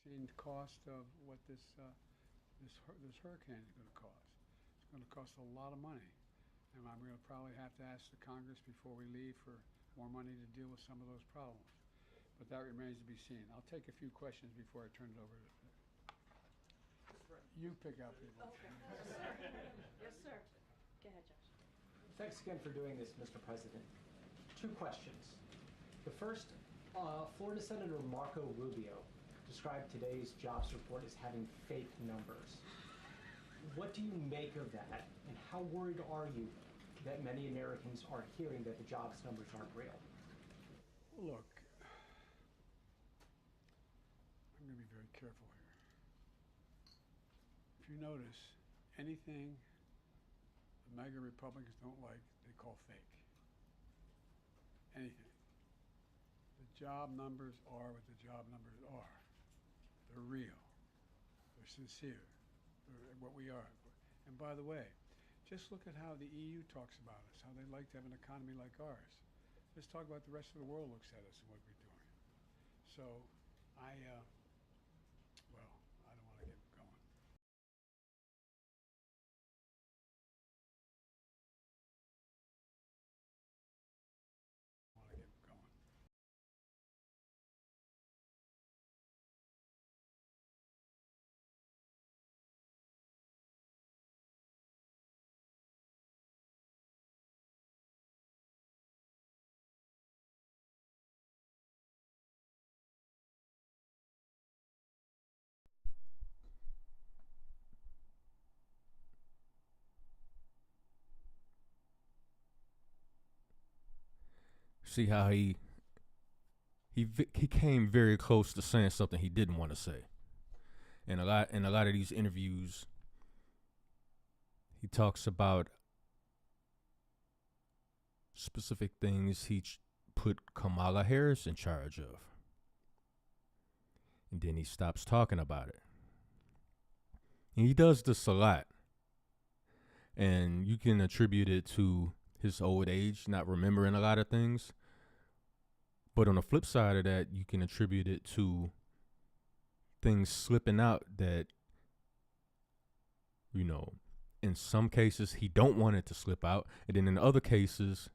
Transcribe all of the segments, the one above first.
seen the cost of what this hurricane is going to cost? It's going to cost a lot of money, and I'm going to probably have to ask the Congress before we leave for more money to deal with some of those problems. But that remains to be seen. I'll take a few questions before I turn it over to you. Pick out people. Okay. Yes, sir. Go ahead, Josh. Thanks again for doing this, Mr. President. Two questions. The first, Florida Senator Marco Rubio described today's jobs report as having fake numbers. What do you make of that, and how worried are you that many Americans are hearing that the jobs numbers aren't real? Look, I'm going to be very careful here. If you notice, anything the MAGA Republicans don't like, they call fake. Anything. The job numbers are what the job numbers are. They're real. They're sincere. They're what we are. And by the way, just look at how the EU talks about us, how they like to have an economy like ours. Just talk about the rest of the world looks at us and what we're doing. So, I don't want to get going. Want to get going. See how he came very close to saying something he didn't want to say. And a lot of these interviews, he talks about specific things put Kamala Harris in charge of, and then he stops talking about it. And he does this a lot, and you can attribute it to his old age, not remembering a lot of things. But on the flip side of that, you can attribute it to things slipping out that, in some cases he don't want it to slip out. And then in other cases,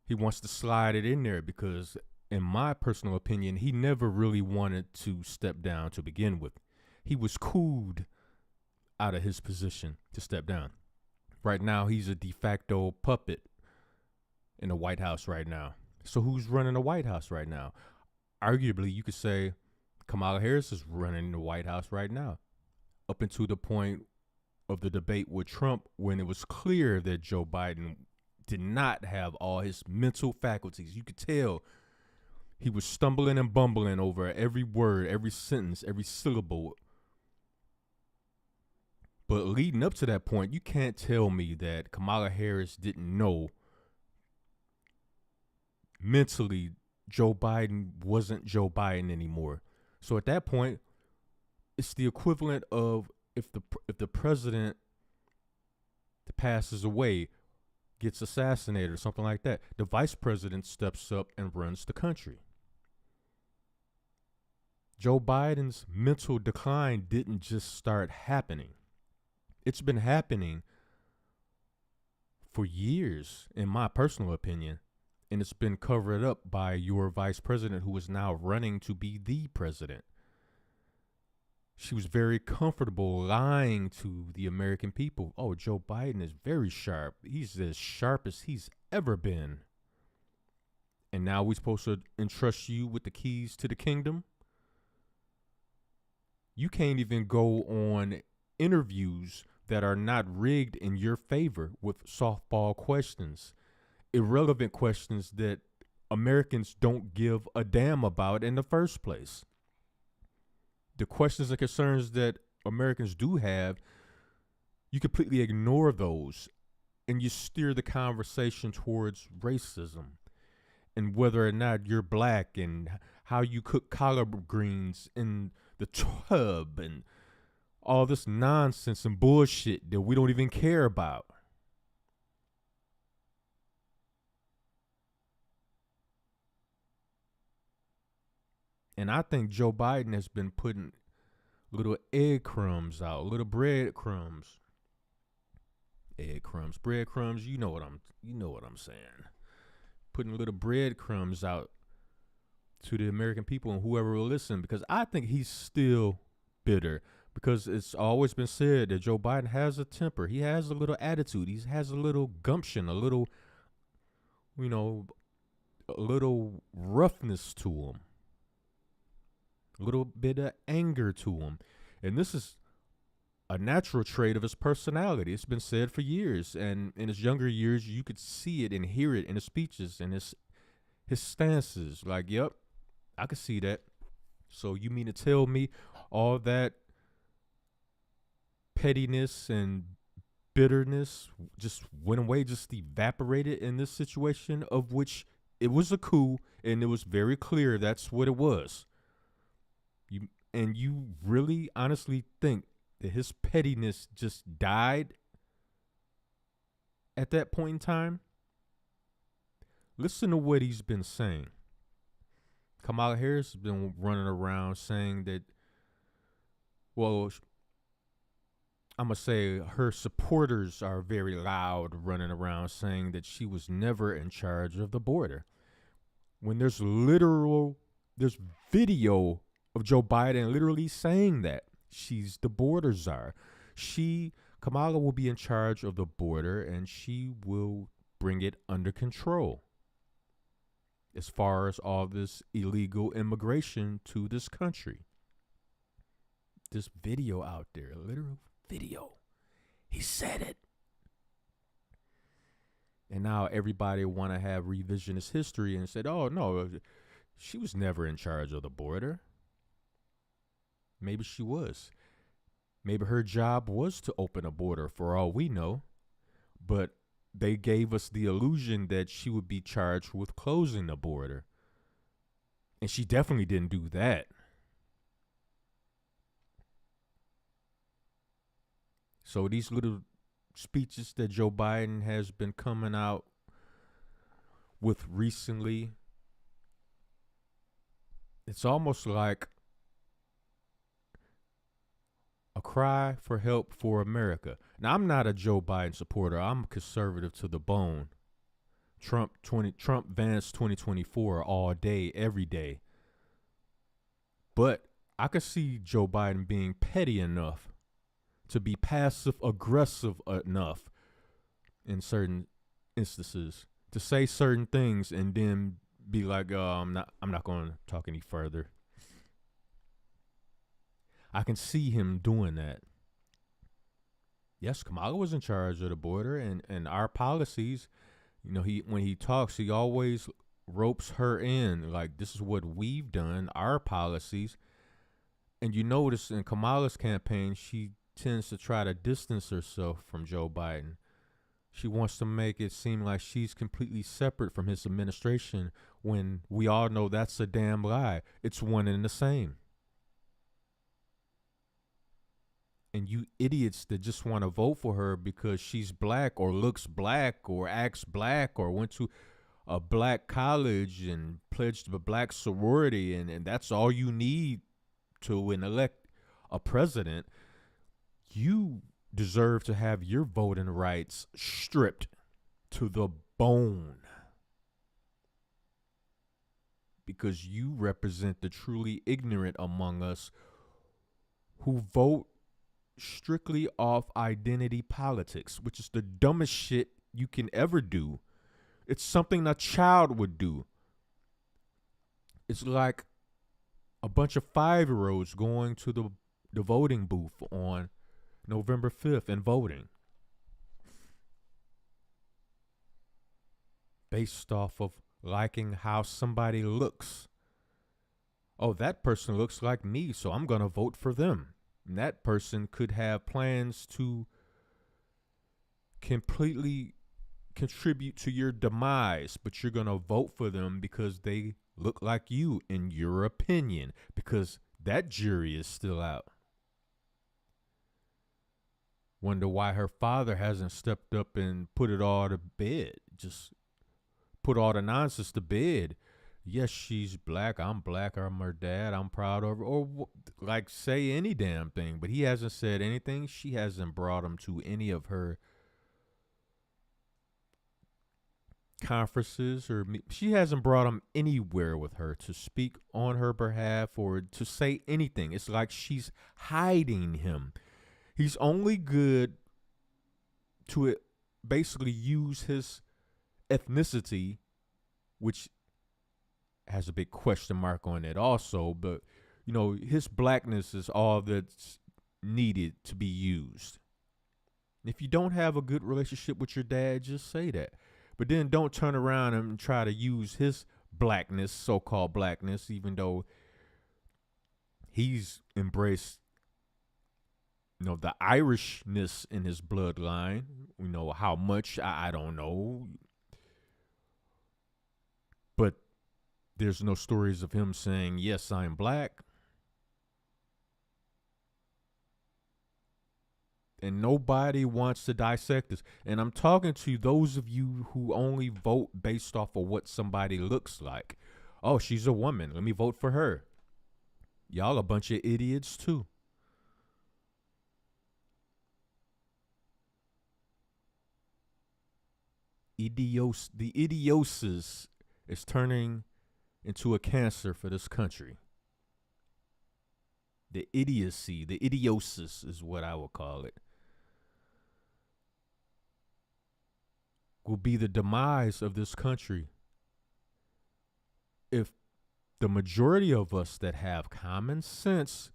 he wants to slide it in there because, in my personal opinion, he never really wanted to step down to begin with. He was cooled out of his position to step down. Right now, he's a de facto puppet in the White House right now. So who's running the White House right now? Arguably, you could say Kamala Harris is running the White House right now, up until the point of the debate with Trump when it was clear that Joe Biden did not have all his mental faculties. You could tell he was stumbling and bumbling over every word, every sentence, every syllable. But leading up to that point, you can't tell me that Kamala Harris didn't know mentally Joe Biden wasn't Joe Biden anymore. So at that point, it's the equivalent of if the president passes away, gets assassinated or something like that, the vice president steps up and runs the country. Joe Biden's mental decline didn't just start happening. It's been happening for years, in my personal opinion, and it's been covered up by your vice president, who is now running to be the president. She was very comfortable lying to the American people. Oh, Joe Biden is very sharp. He's as sharp as he's ever been. And now we're supposed to entrust you with the keys to the kingdom? You can't even go on interviews that are not rigged in your favor with softball questions, irrelevant questions that Americans don't give a damn about in the first place. The questions and concerns that Americans do have, you completely ignore those, and you steer the conversation towards racism and whether or not you're black and how you cook collard greens in the tub and all this nonsense and bullshit that we don't even care about. And I think Joe Biden has been putting little egg crumbs out, little bread crumbs. Egg crumbs, bread crumbs, you know what I'm saying. Putting little breadcrumbs out to the American people and whoever will listen, because I think he's still bitter, because it's always been said that Joe Biden has a temper. He has a little attitude. He has a little gumption, a little, a little roughness to him, a little bit of anger to him. And this is a natural trait of his personality. It's been said for years. And in his younger years, you could see it and hear it in his speeches and his stances. Like, yep, I could see that. So you mean to tell me all that pettiness and bitterness just went away, just evaporated in this situation, of which it was a coup, and it was very clear that's what it was. You really honestly think that his pettiness just died at that point in time? Listen to what he's been saying. Kamala Harris has been running around saying that, well, I'm going to say her supporters are very loud, running around saying that she was never in charge of the border. When there's video of Joe Biden literally saying that she's the border czar. Kamala will be in charge of the border, and she will bring it under control as far as all this illegal immigration to this country. This video out there, literal video. He said it. And now everybody want to have revisionist history and said, oh, no, she was never in charge of the border. Maybe she was. Maybe her job was to open a border, for all we know. But they gave us the illusion that she would be charged with closing the border. And she definitely didn't do that. So these little speeches that Joe Biden has been coming out with recently, it's almost like a cry for help for America. Now, I'm not a Joe Biden supporter. I'm conservative to the bone. Trump Vance 2024 all day, every day. But I could see Joe Biden being petty enough to be passive aggressive enough in certain instances to say certain things and then be like, I'm not going to talk any further. I can see him doing that. Yes, Kamala was in charge of the border and our policies. When he talks, he always ropes her in. Like, this is what we've done, our policies. And you notice in Kamala's campaign, she tends to try to distance herself from Joe Biden. She wants to make it seem like she's completely separate from his administration, when we all know that's a damn lie. It's one and the same. And you idiots that just want to vote for her because she's black or looks black or acts black or went to a black college and pledged a black sorority, and that's all you need to elect a president, you deserve to have your voting rights stripped to the bone, because you represent the truly ignorant among us who vote strictly off identity politics, which is the dumbest shit you can ever do. It's something a child would do. It's like a bunch of 5-year-olds going to the voting booth on November 5th and voting based off of liking how somebody looks. Oh, that person looks like me, so I'm going to vote for them. And that person could have plans to completely contribute to your demise, but you're going to vote for them because they look like you, in your opinion, because that jury is still out. Wonder why her father hasn't stepped up and put it all to bed, just put all the nonsense to bed. yes, she's black, I'm her dad, I'm proud of her, or like say any damn thing. But he hasn't said anything. She hasn't brought him to any of her conferences, or she hasn't brought him anywhere with her to speak on her behalf or to say anything. It's like she's hiding him. He's only good to basically use his ethnicity, which has a big question mark on it also, but you know, his blackness is all that's needed to be used. If you don't have a good relationship with your dad, just say that. But then don't turn around and try to use his blackness, so-called blackness, even though he's embraced, you know, the Irishness in his bloodline. You know how much, I don't know. But there's no stories of him saying, yes, I'm black. And nobody wants to dissect this. And I'm talking to those of you who only vote based off of what somebody looks like. Oh, she's a woman. Let me vote for her. Y'all a bunch of idiots too. The idiosis is turning into a cancer for this country. The idiocy, the idiosis is what I would call it. Will be the demise of this country if the majority of us that have common sense,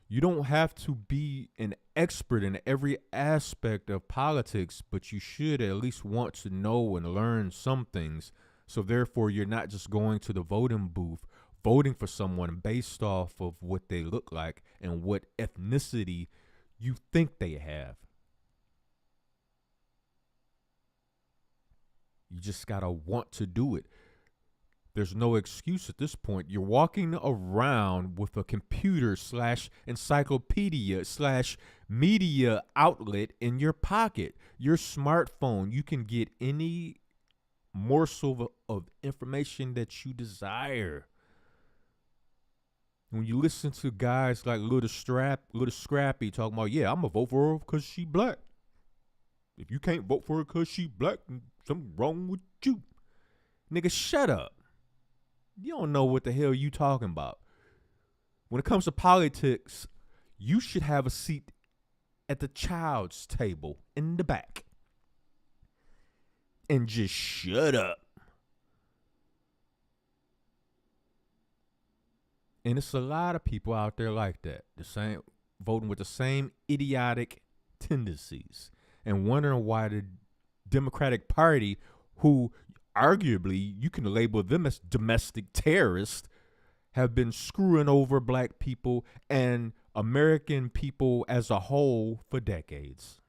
you don't have to be an expert in every aspect of politics, but you should at least want to know and learn some things. So therefore, you're not just going to the voting booth, voting for someone based off of what they look like and what ethnicity you think they have. You just got to want to do it. There's no excuse at this point. You're walking around with a computer / encyclopedia / media outlet in your pocket. Your smartphone, you can get any morsel of information that you desire. When you listen to guys like Little Scrappy talking about, yeah, I'm going to vote for her because she black. If you can't vote for her because she black, something wrong with you. Nigga, shut up. You don't know what the hell you talking about. When it comes to politics, you should have a seat at the child's table in the back. And just shut up. And it's a lot of people out there like that. The same, voting with the same idiotic tendencies. And wondering why the Democratic Party, who arguably you can label them as domestic terrorists, have been screwing over black people and American people as a whole for decades.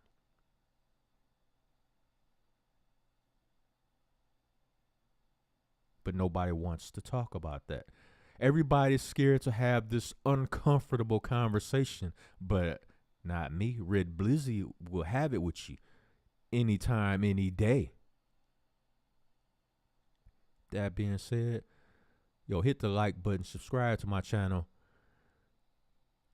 But nobody wants to talk about that. Everybody's scared to have this uncomfortable conversation, but not me. Red Blizzy will have it with you anytime, any day. That being said, yo, hit the like button, subscribe to my channel.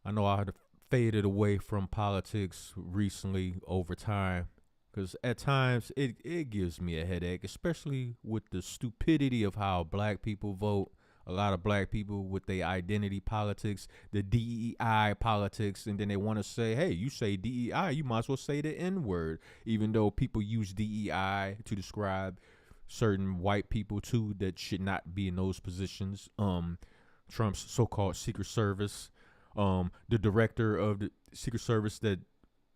I know I had faded away from politics recently over time, because at times it gives me a headache, especially with the stupidity of how black people vote. A lot of black people with their identity politics, the DEI politics, and then they want to say, hey, you say DEI, you might as well say the N-word, even though people use DEI to describe certain white people too that should not be in those positions. Trump's so-called Secret Service, the director of the Secret Service that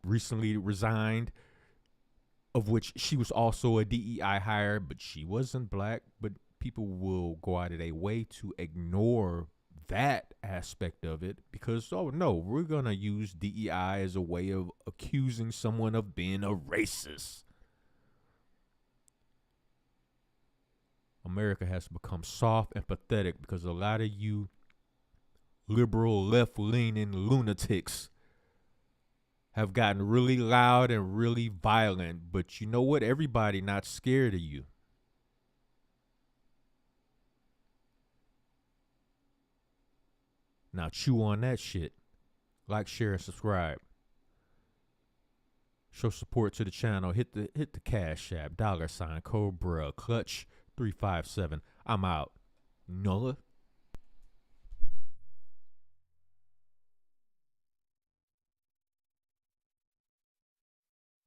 recently resigned, of which she was also a DEI hire, but she wasn't black. But people will go out of their way to ignore that aspect of it because, oh no, we're going to use DEI as a way of accusing someone of being a racist. America has become soft and pathetic because a lot of you liberal, left-leaning lunatics have gotten really loud and really violent. But you know what? Everybody not scared of you. Now chew on that shit. Like, share, and subscribe. Show support to the channel. Hit the Cash App, $, Cobra, Clutch 357. I'm out. Nola.